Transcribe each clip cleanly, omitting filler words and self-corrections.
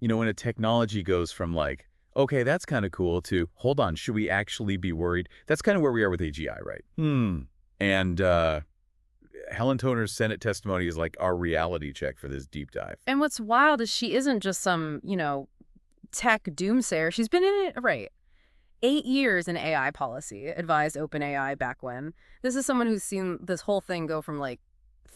When a technology goes from like, okay, that's kind of cool to, hold on, should we actually be worried? That's kind of where we are with AGI, right? And Helen Toner's Senate testimony is like our reality check for this deep dive. And what's wild is she isn't just some, tech doomsayer. She's been in it, right, 8 years in AI policy, advised OpenAI back when. This is someone who's seen this whole thing go from, like,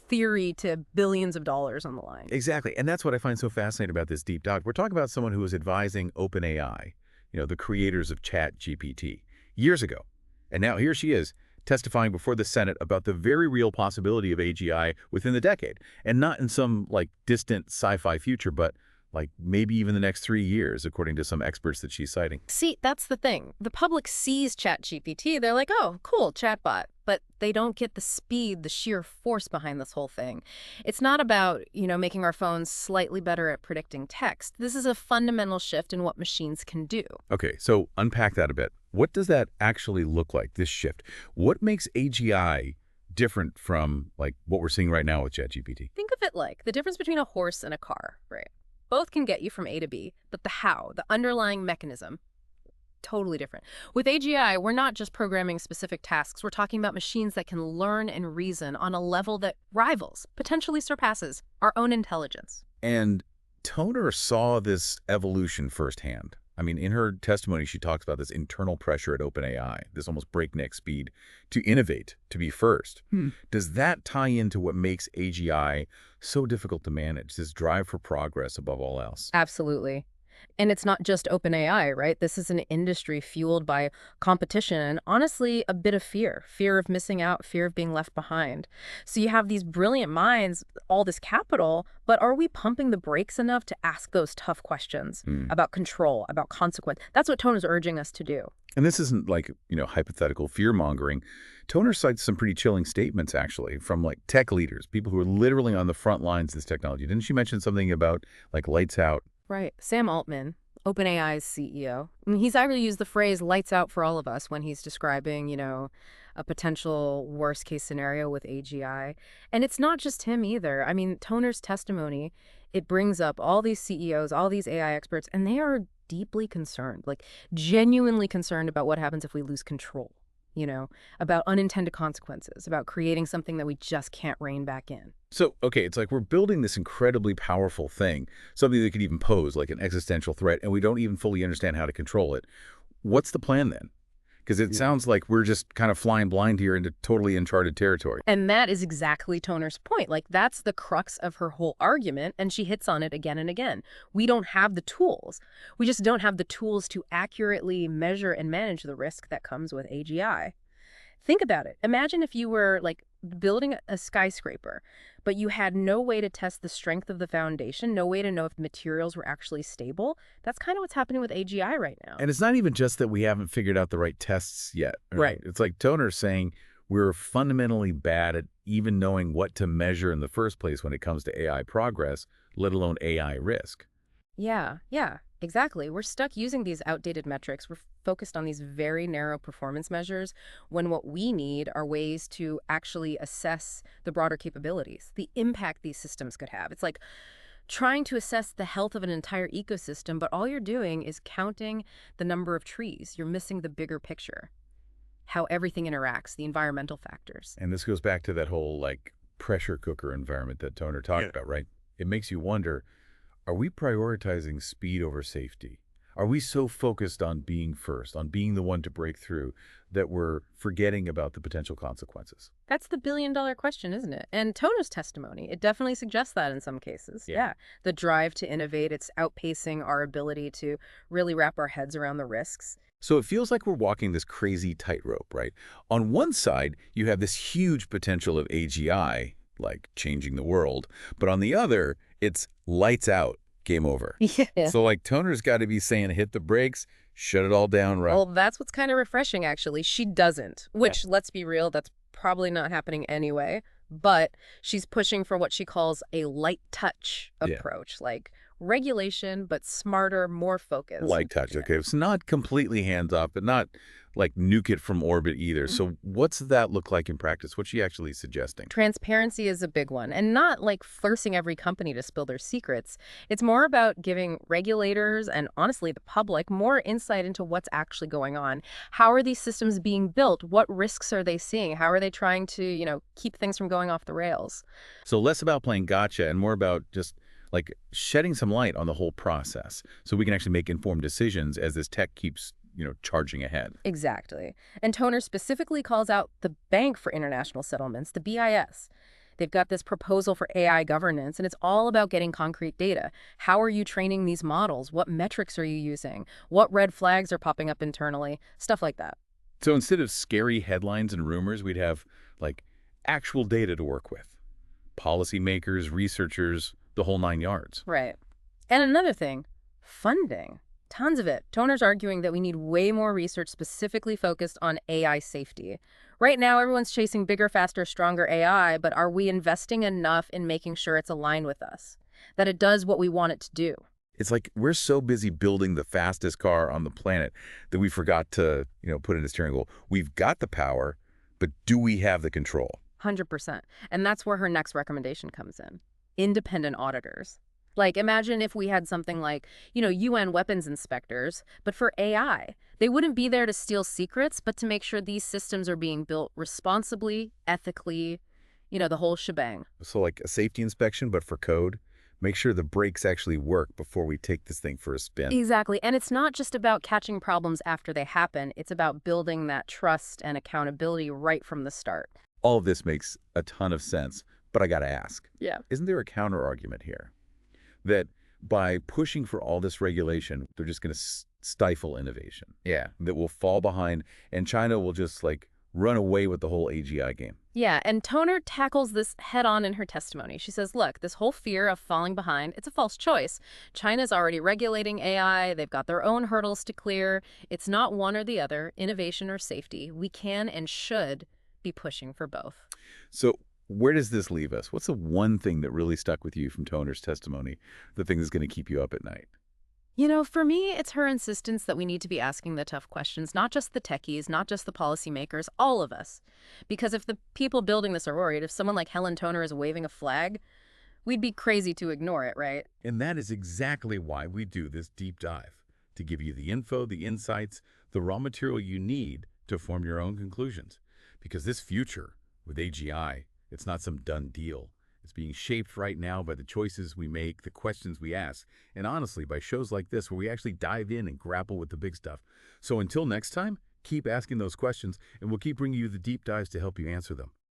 theory to billions of dollars on the line. Exactly. And that's what I find so fascinating about this deep dive. We're talking about someone who was advising OpenAI, the creators of ChatGPT, years ago. And now here she is testifying before the Senate about the very real possibility of AGI within the decade. And not in some, like, distant sci-fi future, but like maybe even the next 3 years, according to some experts that she's citing. See, that's the thing. The public sees ChatGPT. They're like, oh, cool, chatbot. But they don't get the speed, the sheer force behind this whole thing. It's not about, making our phones slightly better at predicting text. This is a fundamental shift in what machines can do. Okay, so unpack that a bit. What does that actually look like, this shift? What makes AGI different from, like, what we're seeing right now with ChatGPT? Think of it like the difference between a horse and a car, right? Both can get you from A to B, but the how, the underlying mechanism, totally different. With AGI, we're not just programming specific tasks. We're talking about machines that can learn and reason on a level that rivals, potentially surpasses, our own intelligence. And Toner saw this evolution firsthand. I mean, in her testimony, she talks about this internal pressure at OpenAI, this almost breakneck speed to innovate, to be first. Does that tie into what makes AGI so difficult to manage, this drive for progress above all else? Absolutely. And it's not just OpenAI, right? This is an industry fueled by competition and honestly a bit of fear of missing out, fear of being left behind. So you have these brilliant minds, all this capital, but are we pumping the brakes enough to ask those tough questions about control, about consequence? That's what Tone is urging us to do. And this isn't like, hypothetical fear-mongering. Toner cites some pretty chilling statements, actually, from like tech leaders, people who are literally on the front lines of this technology. Didn't she mention something about like lights out? Right. Sam Altman, OpenAI's CEO, he's actually used the phrase lights out for all of us when he's describing, a potential worst case scenario with AGI. And it's not just him either. I mean, Toner's testimony, it brings up all these CEOs, all these AI experts, and they are deeply concerned, like genuinely concerned about what happens if we lose control, about unintended consequences, about creating something that we just can't rein back in. So, okay, it's like we're building this incredibly powerful thing, something that could even pose like an existential threat, and we don't even fully understand how to control it. What's the plan then? Because it sounds like we're just kind of flying blind here into totally uncharted territory. And that is exactly Toner's point. Like, that's the crux of her whole argument, and she hits on it again and again. We don't have the tools. We just don't have the tools to accurately measure and manage the risk that comes with AGI. Think about it. Imagine if you were, like, building a skyscraper, but you had no way to test the strength of the foundation, no way to know if materials were actually stable. That's kind of what's happening with AGI right now. And it's not even just that we haven't figured out the right tests yet. Right. It's like Toner's saying we're fundamentally bad at even knowing what to measure in the first place when it comes to AI progress, let alone AI risk. Yeah, exactly. We're stuck using these outdated metrics. We're focused on these very narrow performance measures when what we need are ways to actually assess the broader capabilities, the impact these systems could have. It's like trying to assess the health of an entire ecosystem, but all you're doing is counting the number of trees. You're missing the bigger picture, how everything interacts, the environmental factors. And this goes back to that whole like pressure cooker environment that Toner talked about, right? It makes you wonder, are we prioritizing speed over safety? Are we so focused on being first, on being the one to break through, that we're forgetting about the potential consequences? That's the billion-dollar question, isn't it? And Toner's testimony, it definitely suggests that in some cases. Yeah. The drive to innovate, it's outpacing our ability to really wrap our heads around the risks. So it feels like we're walking this crazy tightrope, right? On one side, you have this huge potential of AGI, like changing the world. But on the other, it's lights out, game over. Yeah. So like Toner's got to be saying hit the brakes, shut it all down, right? Well, that's what's kind of refreshing, actually. She doesn't, which, let's be real, that's probably not happening anyway. But she's pushing for what she calls a light touch approach, like Regulation, but smarter, more focused. Light touch, Yeah. okay. It's not completely hands-off, but not like nuke it from orbit either. So what's that look like in practice? What's she actually suggesting? Transparency is a big one, and not like forcing every company to spill their secrets. It's more about giving regulators and honestly the public more insight into what's actually going on. How are these systems being built? What risks are they seeing? How are they trying to, keep things from going off the rails? So less about playing gotcha and more about just like shedding some light on the whole process so we can actually make informed decisions as this tech keeps, charging ahead. Exactly. And Toner specifically calls out the Bank for International Settlements, the BIS. They've got this proposal for AI governance, and it's all about getting concrete data. How are you training these models? What metrics are you using? What red flags are popping up internally? Stuff like that. So instead of scary headlines and rumors, we'd have like actual data to work with. Policymakers, researchers, the whole nine yards. Right. And another thing, funding. Tons of it. Toner's arguing that we need way more research specifically focused on AI safety. Right now, everyone's chasing bigger, faster, stronger AI, but are we investing enough in making sure it's aligned with us? That it does what we want it to do? It's like we're so busy building the fastest car on the planet that we forgot to, put in a steering wheel. We've got the power, but do we have the control? 100%. And that's where her next recommendation comes in. Independent auditors. Like, imagine if we had something like, UN weapons inspectors, but for AI. They wouldn't be there to steal secrets, but to make sure these systems are being built responsibly, ethically, the whole shebang. So like a safety inspection, but for code. Make sure the brakes actually work before we take this thing for a spin. Exactly. And it's not just about catching problems after they happen. It's about building that trust and accountability right from the start. All of this makes a ton of sense, but I got to ask, Yeah. isn't there a counter argument here? That by pushing for all this regulation, they're just going to stifle innovation. Yeah. That will fall behind, and China will just like run away with the whole AGI game. Yeah, and Toner tackles this head on in her testimony. She says, look, this whole fear of falling behind, it's a false choice. China's already regulating AI. They've got their own hurdles to clear. It's not one or the other, innovation or safety. We can and should be pushing for both. So where does this leave us? What's the one thing that really stuck with you from Toner's testimony, the thing that's going to keep you up at night? For me, it's her insistence that we need to be asking the tough questions, not just the techies, not just the policymakers, all of us. Because if the people building this are worried, if someone like Helen Toner is waving a flag, we'd be crazy to ignore it, right? And that is exactly why we do this deep dive, to give you the info, the insights, the raw material you need to form your own conclusions. Because this future with AGI, it's not some done deal. It's being shaped right now by the choices we make, the questions we ask, and honestly, by shows like this where we actually dive in and grapple with the big stuff. So until next time, keep asking those questions, and we'll keep bringing you the deep dives to help you answer them.